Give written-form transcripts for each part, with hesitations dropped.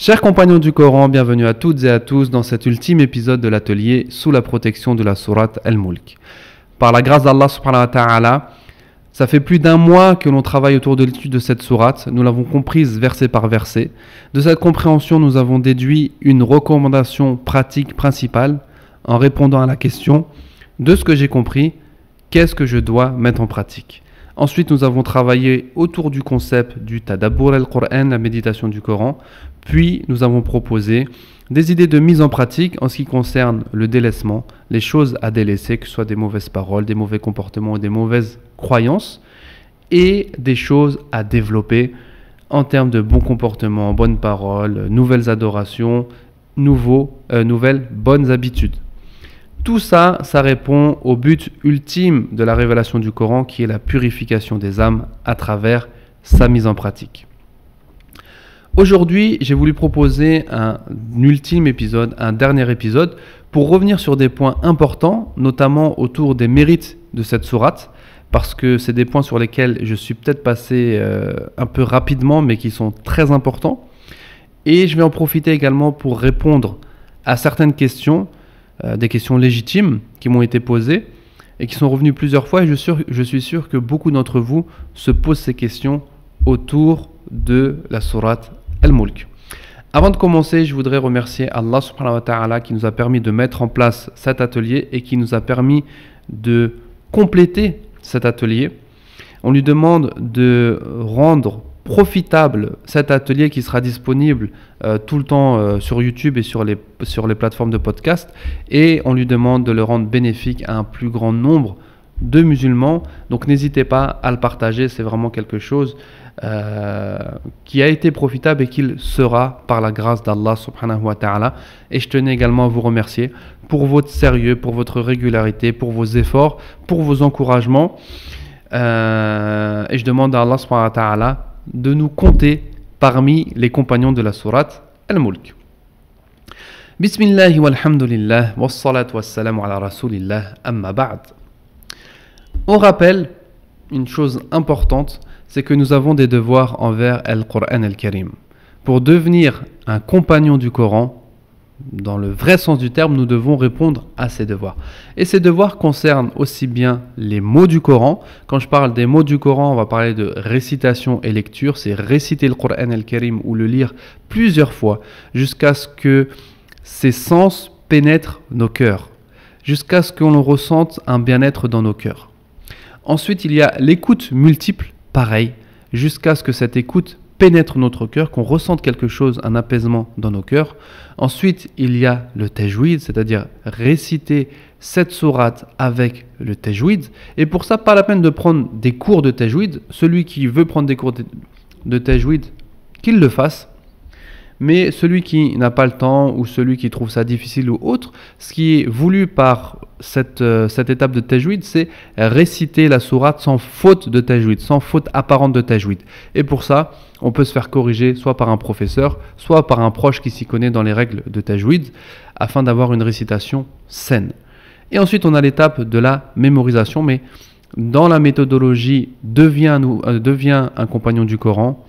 Chers compagnons du Coran, bienvenue à toutes et à tous dans cet ultime épisode de l'atelier sous la protection de la sourate Al-Mulk. Par la grâce d'Allah subhanahu wa ta'ala, ça fait plus d'un mois que l'on travaille autour de l'étude de cette sourate. Nous l'avons comprise verset par verset. De cette compréhension, nous avons déduit une recommandation pratique principale en répondant à la question de ce que j'ai compris, qu'est-ce que je dois mettre en pratique. Ensuite, nous avons travaillé autour du concept du Tadabbur al-Qur'an, la méditation du Coran. Puis, nous avons proposé des idées de mise en pratique en ce qui concerne le délaissement, les choses à délaisser, que ce soit des mauvaises paroles, des mauvais comportements ou des mauvaises croyances, et des choses à développer en termes de bons comportements, bonnes paroles, nouvelles adorations, nouvelles bonnes habitudes. Tout ça, ça répond au but ultime de la révélation du Coran qui est la purification des âmes à travers sa mise en pratique. Aujourd'hui, j'ai voulu proposer un ultime épisode, un dernier épisode, pour revenir sur des points importants, notamment autour des mérites de cette sourate, parce que c'est des points sur lesquels je suis peut-être passé un peu rapidement, mais qui sont très importants. Et je vais en profiter également pour répondre à certaines questions, des questions légitimes qui m'ont été posées et qui sont revenues plusieurs fois. Et je suis sûr que beaucoup d'entre vous se posent ces questions autour de la sourate Al-Mulk. Avant de commencer, je voudrais remercier Allah subhanahu wa ta'ala qui nous a permis de mettre en place cet atelier et qui nous a permis de compléter cet atelier. On lui demande de rendre profitable cet atelier qui sera disponible tout le temps sur YouTube et sur les plateformes de podcast, et on lui demande de le rendre bénéfique à un plus grand nombre de musulmans. Donc n'hésitez pas à le partager, c'est vraiment quelque chose qui a été profitable et qu'il sera par la grâce d'Allah subhanahu wa ta'ala. Et je tenais également à vous remercier pour votre sérieux, pour votre régularité, pour vos efforts, pour vos encouragements, et je demande à Allah subhanahu wa ta'ala de nous compter parmi les compagnons de la sourate Al-Mulk. Bismillah walhamdulillah wassalatu wassalamu ala rasulillah amma ba'd. On rappelle une chose importante, c'est que nous avons des devoirs envers Al-Qur'an Al-Karim. Pour devenir un compagnon du Coran, dans le vrai sens du terme, nous devons répondre à ces devoirs. Et ces devoirs concernent aussi bien les mots du Coran. Quand je parle des mots du Coran, on va parler de récitation et lecture. C'est réciter le Qur'an al-Karim ou le lire plusieurs fois jusqu'à ce que ses sens pénètrent nos cœurs, jusqu'à ce qu'on ressente un bien-être dans nos cœurs. Ensuite, il y a l'écoute multiple, pareil, jusqu'à ce que cette écoute pénètre notre cœur, qu'on ressente quelque chose, un apaisement dans nos cœurs. Ensuite, il y a le tajwid, c'est-à-dire réciter cette sourate avec le tajwid. Et pour ça, pas la peine de prendre des cours de tajwid. Celui qui veut prendre des cours de tajwid, qu'il le fasse. Mais celui qui n'a pas le temps ou celui qui trouve ça difficile ou autre, ce qui est voulu par cette étape de tajwid, c'est réciter la sourate sans faute de tajwid, sans faute apparente de tajwid. Et pour ça, on peut se faire corriger soit par un professeur, soit par un proche qui s'y connaît dans les règles de tajwid, afin d'avoir une récitation saine. Et ensuite, on a l'étape de la mémorisation, mais dans la méthodologie devient un compagnon du Coran.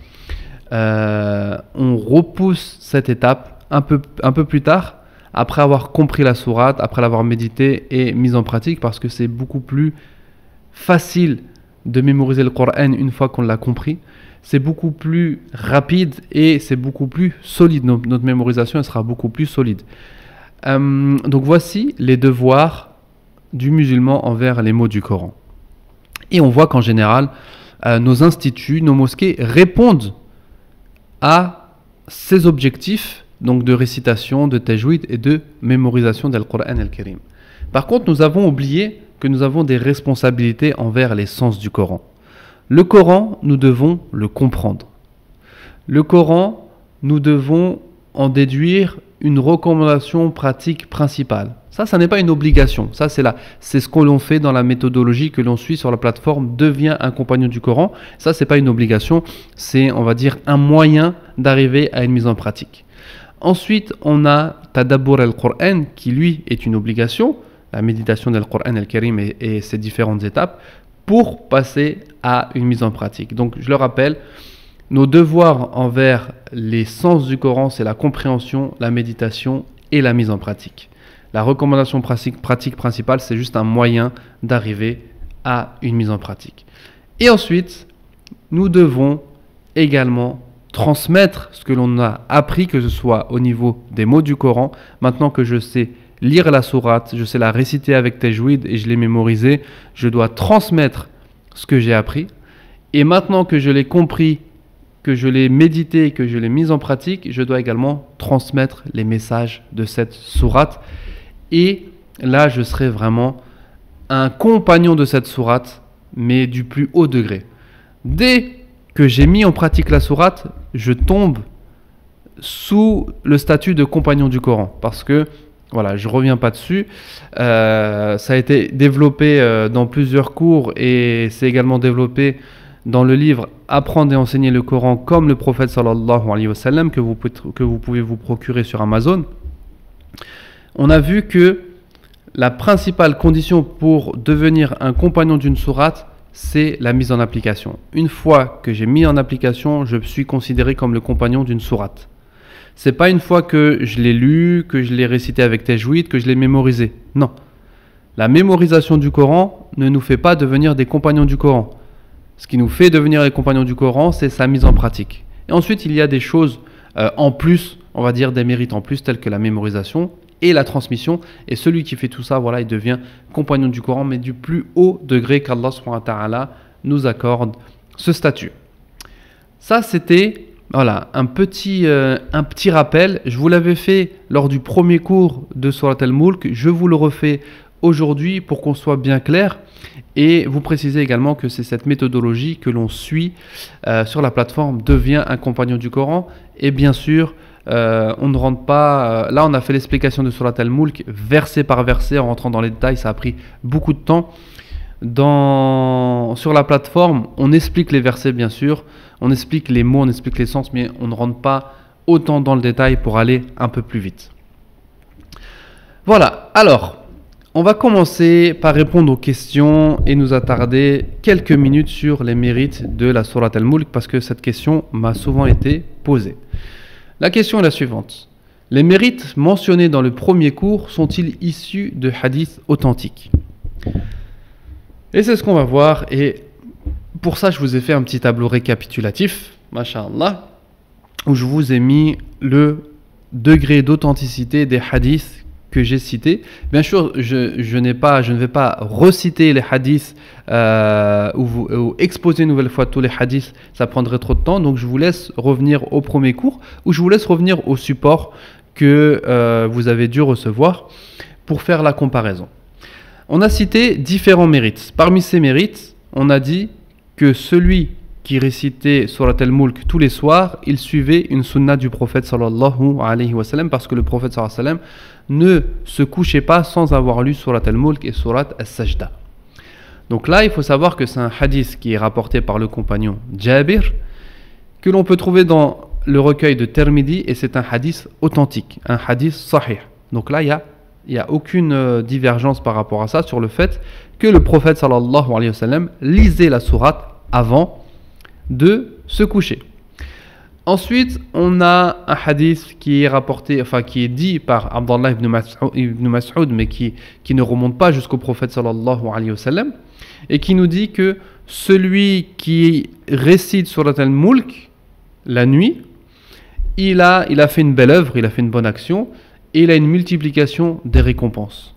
On repousse cette étape un peu plus tard, après avoir compris la sourate, après l'avoir médité et mise en pratique, parce que c'est beaucoup plus facile de mémoriser le Coran une fois qu'on l'a compris. C'est beaucoup plus rapide et c'est beaucoup plus solide. Notre mémorisation elle sera beaucoup plus solide. Donc voici les devoirs du musulman envers les mots du Coran. Et on voit qu'en général, nos instituts, nos mosquées répondent à ces objectifs, donc de récitation, de tajwid et de mémorisation d'Al-Qur'an Al-Karim. Par contre, nous avons oublié que nous avons des responsabilités envers les sens du Coran. Le Coran, nous devons le comprendre. Le Coran, nous devons en déduire une recommandation pratique principale. Ça n'est pas une obligation. Ça, c'est ce que l'on fait dans la méthodologie que l'on suit sur la plateforme Deviens un compagnon du Coran. Ça, c'est pas une obligation. C'est, on va dire, un moyen d'arriver à une mise en pratique. Ensuite, on a Tadabbur al-Qur'an qui, lui, est une obligation. La méditation d'Al-Qur'an al-Karim et ses différentes étapes pour passer à une mise en pratique. Donc, je le rappelle, nos devoirs envers les sens du Coran, c'est la compréhension, la méditation et la mise en pratique. La recommandation pratique principale, c'est juste un moyen d'arriver à une mise en pratique. Et ensuite, nous devons également transmettre ce que l'on a appris, que ce soit au niveau des mots du Coran. Maintenant que je sais lire la sourate, je sais la réciter avec tajwid et je l'ai mémorisé, je dois transmettre ce que j'ai appris. Et maintenant que je l'ai compris, que je l'ai médité, que je l'ai mis en pratique, je dois également transmettre les messages de cette sourate. Et là, je serai vraiment un compagnon de cette sourate, mais du plus haut degré. Dès que j'ai mis en pratique la sourate, je tombe sous le statut de compagnon du Coran. Parce que, voilà, je ne reviens pas dessus. Ça a été développé dans plusieurs cours et c'est également développé dans le livre Apprendre et enseigner le Coran comme le prophète sallallahu alayhi wa sallam que vous pouvez vous procurer sur Amazon. On a vu que la principale condition pour devenir un compagnon d'une sourate, c'est la mise en application. Une fois que j'ai mis en application, je suis considéré comme le compagnon d'une sourate. C'est pas une fois que je l'ai lu, que je l'ai récité avec tajwid, que je l'ai mémorisé. Non. La mémorisation du Coran ne nous fait pas devenir des compagnons du Coran. Ce qui nous fait devenir les compagnons du Coran, c'est sa mise en pratique. Et ensuite, il y a des choses en plus, on va dire des mérites en plus, tels que la mémorisation et la transmission. Et celui qui fait tout ça, voilà, il devient compagnon du Coran, mais du plus haut degré qu'Allah subhanahu wa ta'ala nous accorde ce statut. Ça, c'était voilà, un petit rappel. Je vous l'avais fait lors du premier cours de Surat al-Mulk. Je vous le refais aujourd'hui pour qu'on soit bien clair. Et vous précisez également que c'est cette méthodologie que l'on suit sur la plateforme Devient un compagnon du Coran. Et bien sûr, on ne rentre pas... là, on a fait l'explication de Surat al-Mulk verset par verset en rentrant dans les détails. Ça a pris beaucoup de temps. Sur la plateforme, on explique les versets bien sûr. On explique les mots, on explique les sens, mais on ne rentre pas autant dans le détail pour aller un peu plus vite. Voilà, alors... on va commencer par répondre aux questions et nous attarder quelques minutes sur les mérites de la Sourate al-Mulk parce que cette question m'a souvent été posée. La question est la suivante. Les mérites mentionnés dans le premier cours sont-ils issus de hadiths authentiques? Et c'est ce qu'on va voir et pour ça je vous ai fait un petit tableau récapitulatif, masha'Allah, où je vous ai mis le degré d'authenticité des hadiths que j'ai cité. Bien sûr, je ne vais pas reciter les hadiths ou exposer une nouvelle fois tous les hadiths, ça prendrait trop de temps, donc je vous laisse revenir au premier cours ou je vous laisse revenir au support que vous avez dû recevoir pour faire la comparaison. On a cité différents mérites. Parmi ces mérites, on a dit que celui qui récitait Surat al-Mulk tous les soirs, il suivait une sunna du prophète sallallahu alayhi wa sallam parce que le prophète sallallahu alayhi wa sallam ne se couchait pas sans avoir lu Surat al-Mulk et Surat al-Sajda. Donc là, il faut savoir que c'est un hadith qui est rapporté par le compagnon Jabir, que l'on peut trouver dans le recueil de Tirmidhi et c'est un hadith authentique, un hadith sahih. Donc là, il n'y a aucune divergence par rapport à ça sur le fait que le prophète sallallahu alayhi wa sallam lisait la sourate avant de se coucher. Ensuite, on a un hadith qui est rapporté, enfin qui est dit par Abdallah ibn Mas'ud, mais qui ne remonte pas jusqu'au prophète sallallahu alayhi wa sallam, et qui nous dit que celui qui récite Surat al-Mulk la nuit, il a fait une belle œuvre, il a fait une bonne action, et il a une multiplication des récompenses.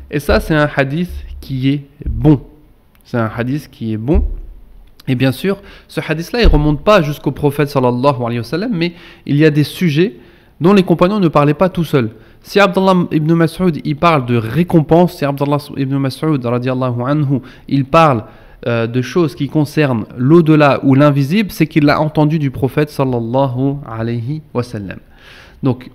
Et ça, c'est un hadith qui est bon. C'est un hadith qui est bon. Et bien sûr, ce hadith-là, il ne remonte pas jusqu'au prophète sallallahu alayhi wa sallam, mais il y a des sujets dont les compagnons ne parlaient pas tout seuls. Si Abdallah ibn Mas'ud, il parle de récompense, si Abdallah ibn Mas'ud, radiyallahu anhu, il parle de choses qui concernent l'au-delà ou l'invisible, c'est qu'il l'a entendu du prophète sallallahu alayhi wa sallam. Donc,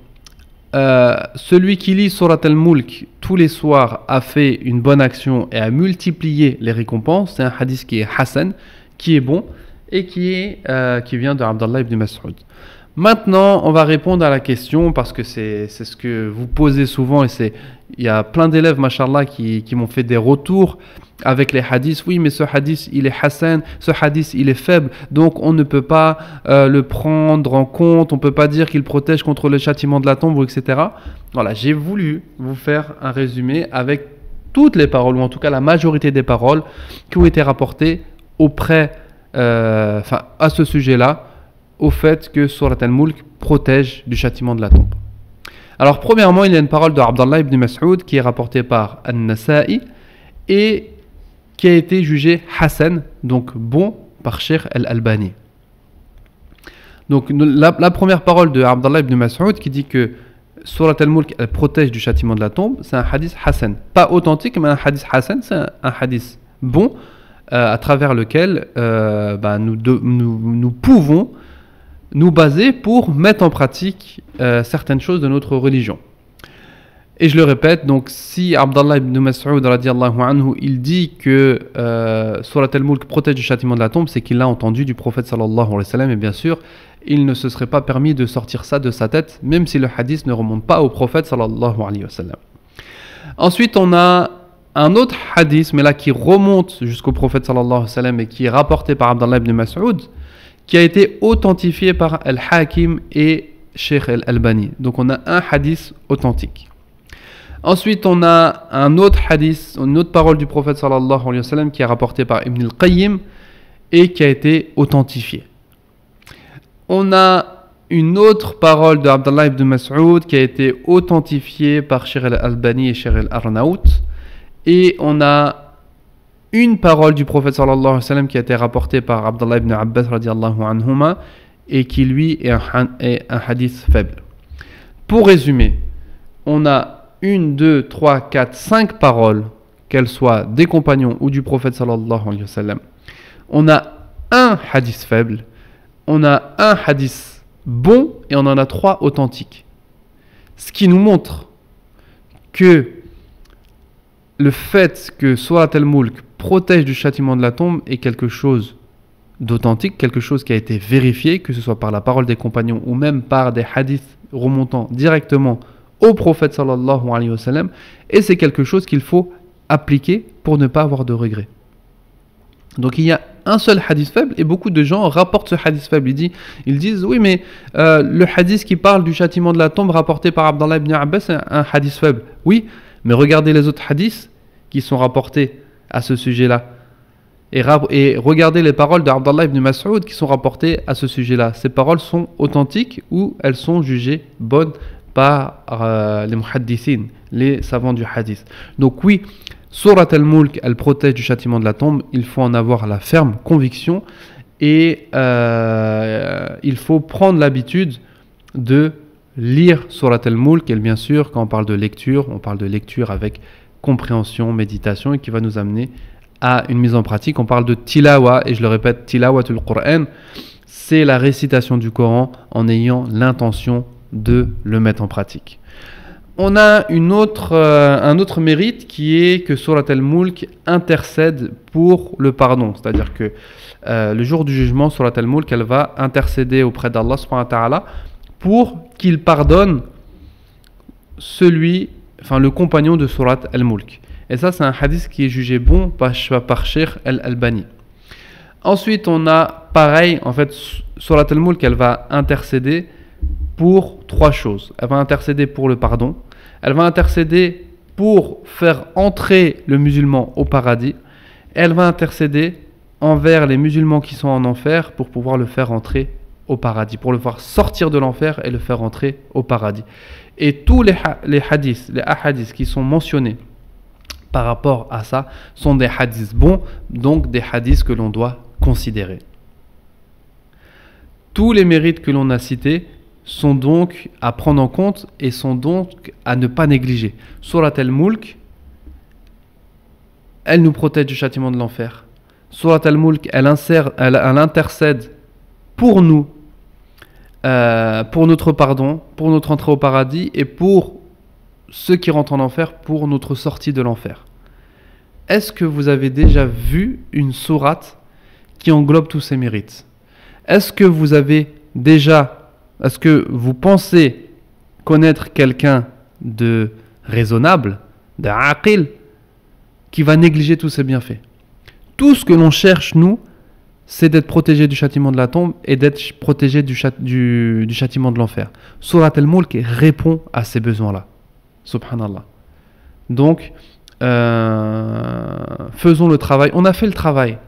celui qui lit Surat al-Mulk tous les soirs a fait une bonne action et a multiplié les récompenses. C'est un hadith qui est Hassan, qui est bon et qui vient de Abdallah ibn Mas'ud. Maintenant, on va répondre à la question parce que c'est ce que vous posez souvent et il y a plein d'élèves, machallah, qui m'ont fait des retours avec les hadiths. Oui, mais ce hadith, il est hassan, ce hadith, il est faible, donc on ne peut pas le prendre en compte, on ne peut pas dire qu'il protège contre le châtiment de la tombe, etc. Voilà, j'ai voulu vous faire un résumé avec toutes les paroles, ou en tout cas la majorité des paroles qui ont été rapportées à ce sujet-là, au fait que Surat al-Mulk protège du châtiment de la tombe. Alors premièrement, il y a une parole de Abdallah ibn Mas'ud qui est rapportée par An-Nasa'i et qui a été jugée Hassan, donc bon, par Cheikh al-Albani. Donc la première parole de Abdallah ibn Mas'ud qui dit que Surat al-Mulk elle protège du châtiment de la tombe, c'est un hadith Hassan. Pas authentique, mais un hadith Hassan, c'est un hadith bon à travers lequel nous pouvons nous baser pour mettre en pratique certaines choses de notre religion. Et je le répète, donc si Abdallah ibn Mas'ud radiyallahu anhu, il dit que Surat al-Mulk protège du châtiment de la tombe, c'est qu'il l'a entendu du prophète sallallahu alayhi wa sallam, et bien sûr, il ne se serait pas permis de sortir ça de sa tête, même si le hadith ne remonte pas au prophète sallallahu alayhi wa sallam. Ensuite, on a un autre hadith, mais là qui remonte jusqu'au prophète sallallahu alayhi wa sallam et qui est rapporté par Abdallah ibn Mas'ud, qui a été authentifié par Al-Hakim et Cheikh Al-Albani. Donc on a un hadith authentique. Ensuite, on a un autre hadith, une autre parole du prophète sallallahu alayhi wa sallam qui est rapportée par Ibn al-Qayyim et qui a été authentifiée. On a une autre parole de Abdallah ibn Mas'ud qui a été authentifiée par Cheikh Al-Albani et Cheikh Al-Arnaout. Et on a une parole du prophète sallallahu alayhi wa sallam qui a été rapportée par Abdallah ibn Abbas radiyallahu anhuma et qui lui est un hadith faible. Pour résumer, on a 1, 2, 3, 4, 5 paroles, qu'elles soient des compagnons ou du prophète sallallahu alayhi wa sallam. On a un hadith faible, on a un hadith bon et on en a 3 authentiques. Ce qui nous montre que le fait que Surat al-Mulk protège du châtiment de la tombe est quelque chose d'authentique, quelque chose qui a été vérifié, que ce soit par la parole des compagnons ou même par des hadiths remontant directement au prophète sallallahu alayhi wa sallam, et c'est quelque chose qu'il faut appliquer pour ne pas avoir de regrets. Donc il y a un seul hadith faible et beaucoup de gens rapportent ce hadith faible. Ils disent oui, mais le hadith qui parle du châtiment de la tombe rapporté par Abdallah ibn Abbas c'est un hadith faible. Oui, mais regardez les autres hadiths qui sont rapportés à ce sujet-là. Et regardez les paroles d'Abdallah ibn Mas'ud qui sont rapportées à ce sujet-là. Ces paroles sont authentiques ou elles sont jugées bonnes par les muhaddithin, les savants du hadith. Donc oui, Surat al-Mulk, elle protège du châtiment de la tombe. Il faut en avoir la ferme conviction et il faut prendre l'habitude de lire Surat al-Mulk. Et bien sûr, quand on parle de lecture, on parle de lecture avec compréhension, méditation et qui va nous amener à une mise en pratique. On parle de tilawa et je le répète, tilawatul Qur'an, c'est la récitation du Coran en ayant l'intention de le mettre en pratique. On a un autre mérite qui est que Surat al-Mulk intercède pour le pardon. C'est-à-dire que le jour du jugement, Surat al-Mulk, elle va intercéder auprès d'Allah subhanahu wa ta'ala pour qu'il pardonne le compagnon de Surat al-Mulk. Et ça, c'est un hadith qui est jugé bon par Cheikh Al-Albani. Ensuite, on a pareil, en fait, Surat al-Mulk, elle va intercéder pour 3 choses. Elle va intercéder pour le pardon, elle va intercéder pour faire entrer le musulman au paradis, et elle va intercéder envers les musulmans qui sont en enfer pour pouvoir le faire entrer au paradis, pour le faire sortir de l'enfer et le faire entrer au paradis. Et tous les hadiths qui sont mentionnés par rapport à ça sont des hadiths bons, donc des hadiths que l'on doit considérer. Tous les mérites que l'on a cités sont donc à prendre en compte et sont donc à ne pas négliger. Surat al-Mulk, elle nous protège du châtiment de l'enfer. Surat al-Mulk, elle intercède pour nous, pour notre pardon, pour notre entrée au paradis et pour ceux qui rentrent en enfer, pour notre sortie de l'enfer. Est-ce que vous avez déjà vu une sourate qui englobe tous ces mérites? Est-ce que vous avez déjà Est-ce que vous pensez connaître quelqu'un de raisonnable, d'aqil, qui va négliger tous ces bienfaits? Tout ce que l'on cherche, nous, c'est d'être protégé du châtiment de la tombe et d'être protégé du châtiment de l'enfer. Surat al-Mulk répond à ces besoins-là. Subhanallah. Donc, faisons le travail. On a fait le travail.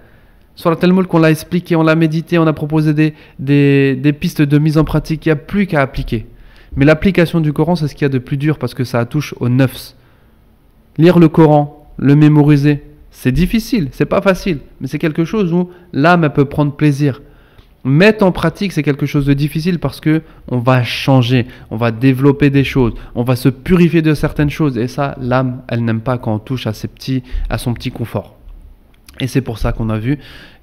Surat al-Mulk, on l'a expliqué, on l'a médité, on a proposé des pistes de mise en pratique. Il n'y a plus qu'à appliquer. Mais l'application du Coran, c'est ce qu'il y a de plus dur parce que ça touche au nafs. Lire le Coran, le mémoriser, c'est difficile, c'est pas facile, mais c'est quelque chose où l'âme elle peut prendre plaisir. Mettre en pratique, c'est quelque chose de difficile parce que on va changer, on va développer des choses, on va se purifier de certaines choses. Et ça, l'âme, elle n'aime pas quand on touche à son petit confort. Et c'est pour ça qu'on a vu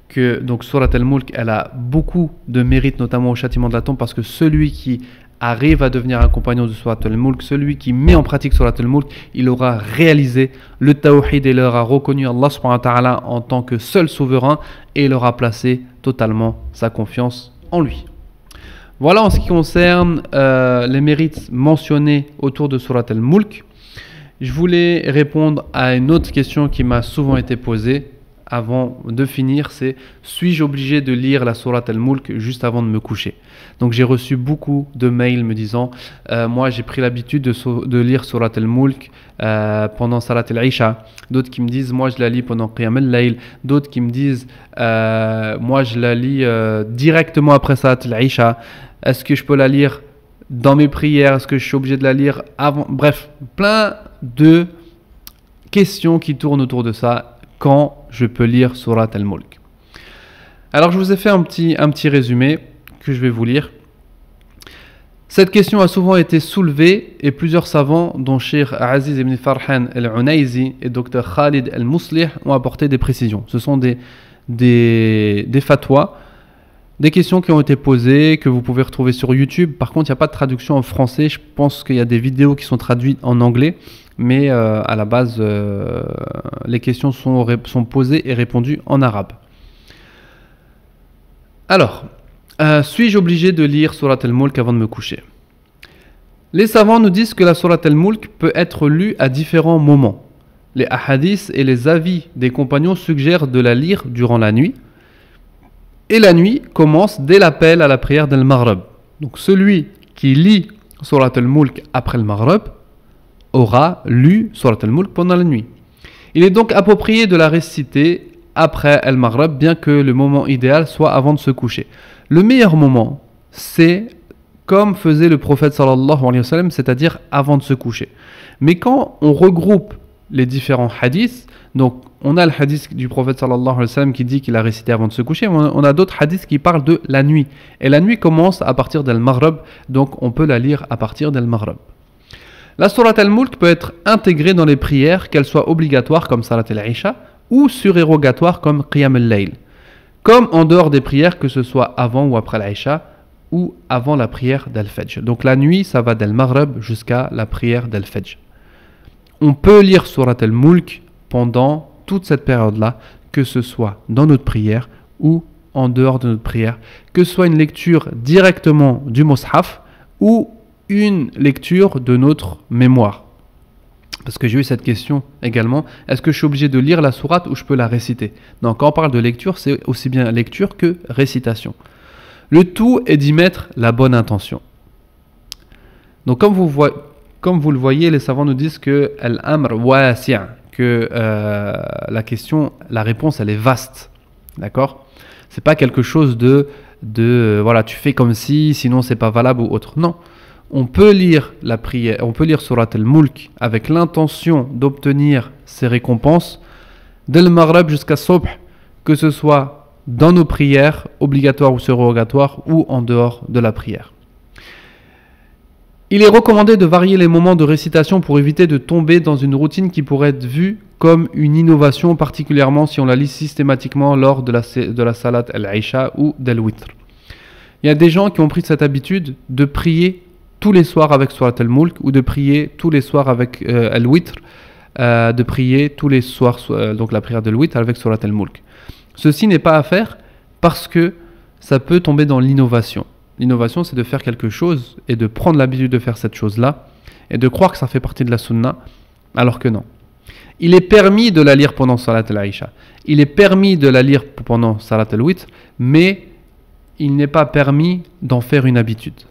que donc Surat al-Mulk, elle a beaucoup de mérite, notamment au châtiment de la tombe, parce que celui qui arrive à devenir un compagnon de Surat al-Mulk, celui qui met en pratique Surat al-Mulk, il aura réalisé le tawhid et il aura reconnu Allah subhanahu wa ta'ala en tant que seul souverain et il aura placé totalement sa confiance en lui. Voilà en ce qui concerne les mérites mentionnés autour de Surat al-Mulk. Je voulais répondre à une autre question qui m'a souvent été posée avant de finir, c'est: suis-je obligé de lire la Surat al-Mulk juste avant de me coucher? Donc j'ai reçu beaucoup de mails me disant moi j'ai pris l'habitude de lire Surat al-Mulk pendant Salat al-Isha. D'autres qui me disent moi je la lis pendant Qiyam al-Layl. D'autres qui me disent moi je la lis directement après Salat al-Isha. Est-ce que je peux la lire dans mes prières? Est-ce que je suis obligé de la lire avant? Bref, plein de questions qui tournent autour de ça. Quand je peux lire Surat al-Mulk? Alors je vous ai fait un petit résumé que je vais vous lire. Cette question a souvent été soulevée et plusieurs savants, dont Cheikh Aziz ibn Farhan al-Unayzi et Dr Khalid al-Muslih, ont apporté des précisions. Ce sont des fatwas, des questions qui ont été posées, que vous pouvez retrouver sur YouTube. Par contre, il n'y a pas de traduction en français. Je pense qu'il y a des vidéos qui sont traduites en anglais. Mais à la base, les questions sont posées et répondues en arabe. Alors, suis-je obligé de lire Surat al-Mulk avant de me coucher? Les savants nous disent que la Surat al-Mulk peut être lue à différents moments. Les hadiths et les avis des compagnons suggèrent de la lire durant la nuit. Et la nuit commence dès l'appel à la prière d'Al-Maghrib. Donc celui qui lit Surat al-Mulk après le Maghrib aura lu Surat al-Mulk pendant la nuit. Il est donc approprié de la réciter après Al-Maghrib, bien que le moment idéal soit avant de se coucher. Le meilleur moment, c'est comme faisait le prophète sallallahu alayhi wa sallam, c'est-à-dire avant de se coucher. Mais quand on regroupe les différents hadiths, donc on a le hadith du prophète sallallahu alayhi wa sallam qui dit qu'il a récité avant de se coucher, mais on a d'autres hadiths qui parlent de la nuit. Et la nuit commence à partir d'Al-Maghrib, donc on peut la lire à partir d'Al-Maghrib. La Surat al-Mulk peut être intégrée dans les prières, qu'elles soient obligatoires comme Salat al-Isha ou surérogatoires comme Qiyam al-Layl, comme en dehors des prières, que ce soit avant ou après l'Isha ou avant la prière d'Al-Fajr. Donc la nuit, ça va d'Al-Maghrib jusqu'à la prière d'Al-Fajr. On peut lire Surat al-Mulk pendant toute cette période-là, que ce soit dans notre prière ou en dehors de notre prière, que ce soit une lecture directement du Mus'haf ou une lecture de notre mémoire. Parce que j'ai eu cette question également, est-ce que je suis obligé de lire la sourate ou je peux la réciter? Donc quand on parle de lecture, c'est aussi bien lecture que récitation. Le tout est d'y mettre la bonne intention. Donc comme vous le voyez, les savants nous disent que al-amr wasi', que la réponse elle est vaste. D'accord? C'est pas quelque chose de voilà, tu fais comme si, sinon c'est pas valable ou autre. Non. On peut lire la prière, on peut lire Surat al-Mulk avec l'intention d'obtenir ces récompenses dès le Maghrib jusqu'à Subh, que ce soit dans nos prières obligatoires ou surrogatoires ou en dehors de la prière. Il est recommandé de varier les moments de récitation pour éviter de tomber dans une routine qui pourrait être vue comme une innovation, particulièrement si on la lit systématiquement lors de la Salat al-Isha ou d'Al-Witr. Il y a des gens qui ont pris cette habitude de prier tous les soirs avec Surat al-Mulk ou de prier tous les soirs avec Al-Witr, de prier tous les soirs donc la prière de Al-Witr avec Surat al-Mulk. Ceci n'est pas à faire parce que ça peut tomber dans l'innovation. L'innovation, c'est de faire quelque chose et de prendre l'habitude de faire cette chose-là et de croire que ça fait partie de la sunna, alors que non. Il est permis de la lire pendant Salat al-Aïcha. Il est permis de la lire pendant Salat al-Witr, mais il n'est pas permis d'en faire une habitude.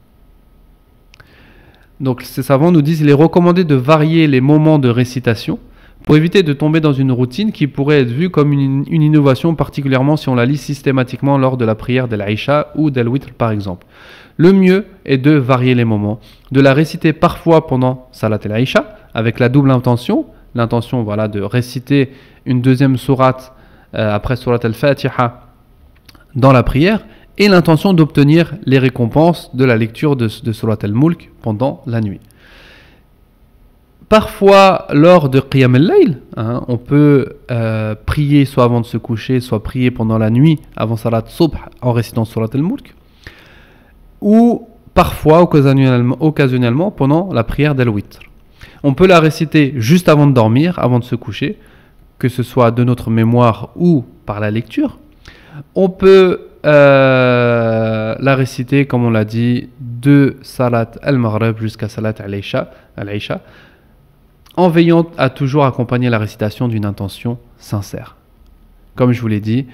Donc ces savants nous disent qu'il est recommandé de varier les moments de récitation pour éviter de tomber dans une routine qui pourrait être vue comme une innovation, particulièrement si on la lit systématiquement lors de la prière d'Al-Aïcha ou d'Al-Witr par exemple. Le mieux est de varier les moments, de la réciter parfois pendant Salat al-Aïcha avec la double intention, l'intention voilà, de réciter une deuxième sourate après Surat al-Fatiha dans la prière, et l'intention d'obtenir les récompenses de la lecture de Surat al-Mulk pendant la nuit. Parfois, lors de Qiyam al-Layl, on peut prier soit avant de se coucher, soit prier pendant la nuit, avant Salat Subh, en récitant Surat al-Mulk, ou parfois, occasionnellement, pendant la prière d'Al-Witr. On peut la réciter juste avant de dormir, avant de se coucher, que ce soit de notre mémoire ou par la lecture. On peut la réciter, comme on l'a dit, de Salat al-Maghrib jusqu'à Salat al-Aïcha, en veillant à toujours accompagner la récitation d'une intention sincère. Comme je vous l'ai dit,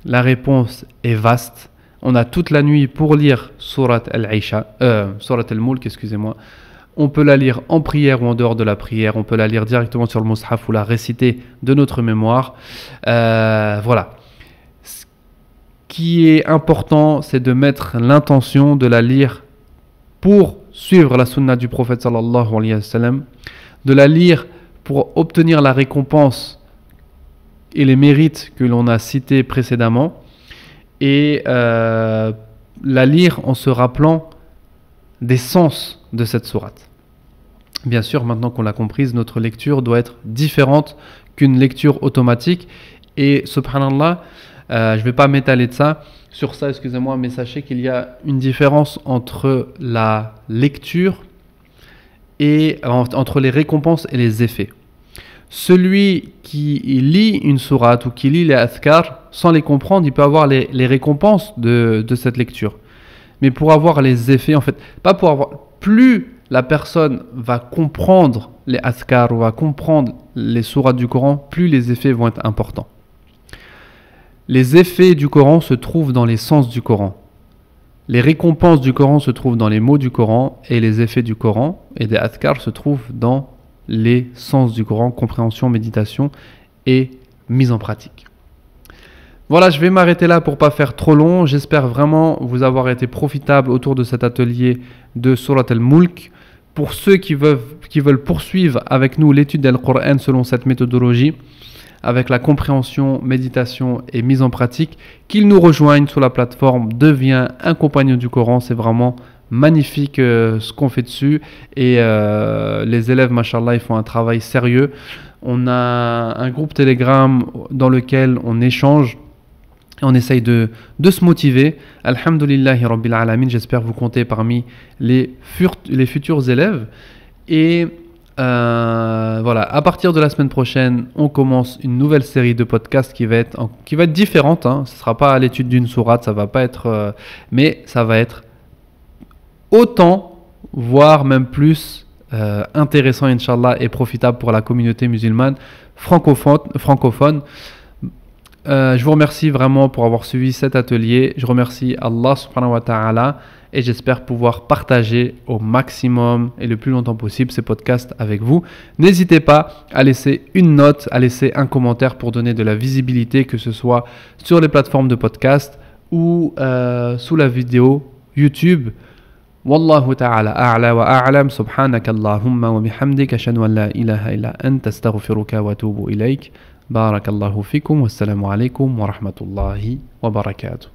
la réponse est vaste. On a toute la nuit pour lire Surat al-Mulk, excusez-moi. On peut la lire en prière ou en dehors de la prière. On peut la lire directement sur le Mus'haf ou la réciter de notre mémoire. Voilà. Ce qui est important, c'est de mettre l'intention de la lire pour suivre la sunna du prophète sallallahu alayhi wa sallam, de la lire pour obtenir la récompense et les mérites que l'on a cités précédemment, et la lire en se rappelant des sens de cette sourate. Bien sûr, maintenant qu'on l'a comprise, notre lecture doit être différente qu'une lecture automatique, et subhanallah, je ne vais pas m'étaler sur ça, excusez-moi, mais sachez qu'il y a une différence entre la lecture et entre les récompenses et les effets. Celui qui lit une sourate ou qui lit les adhkar sans les comprendre, il peut avoir les récompenses de cette lecture. Mais pour avoir les effets, en fait, pas pour avoir, plus la personne va comprendre les adhkar ou va comprendre les sourates du Coran, plus les effets vont être importants. Les effets du Coran se trouvent dans les sens du Coran. Les récompenses du Coran se trouvent dans les mots du Coran, et les effets du Coran et des adhkar se trouvent dans les sens du Coran, compréhension, méditation et mise en pratique. Voilà, je vais m'arrêter là pour ne pas faire trop long. J'espère vraiment vous avoir été profitable autour de cet atelier de Surat al-Mulk. Pour ceux qui veulent poursuivre avec nous l'étude du Coran selon cette méthodologie, avec la compréhension, méditation et mise en pratique, qu'ils nous rejoignent sur la plateforme Deviens un compagnon du Coran. C'est vraiment magnifique ce qu'on fait dessus, et les élèves, machallah, ils font un travail sérieux. On a un groupe Telegram dans lequel on échange et on essaye de se motiver. Alhamdulillahi Rabbil Alamin, j'espère vous compter parmi les futurs élèves. Et voilà, à partir de la semaine prochaine, on commence une nouvelle série de podcasts qui va être différente. Ce ne sera pas à l'étude d'une sourate, ça va pas être, mais ça va être autant, voire même plus intéressant, Inch'Allah, et profitable pour la communauté musulmane francophone. Je vous remercie vraiment pour avoir suivi cet atelier. Je remercie Allah subhanahu wa ta'ala, et j'espère pouvoir partager au maximum et le plus longtemps possible ces podcasts avec vous. N'hésitez pas à laisser une note, à laisser un commentaire pour donner de la visibilité, que ce soit sur les plateformes de podcast ou sous la vidéo YouTube. Wallahu ta'ala a'la wa a'lam. Subhanaka Allahumma wa bihamdik, ashhadu an la ilaha illa anta, astaghfiruka wa atubu ilayk. Barakallahu fikum, wassalamu alaikum wa rahmatullahi wa barakatuh.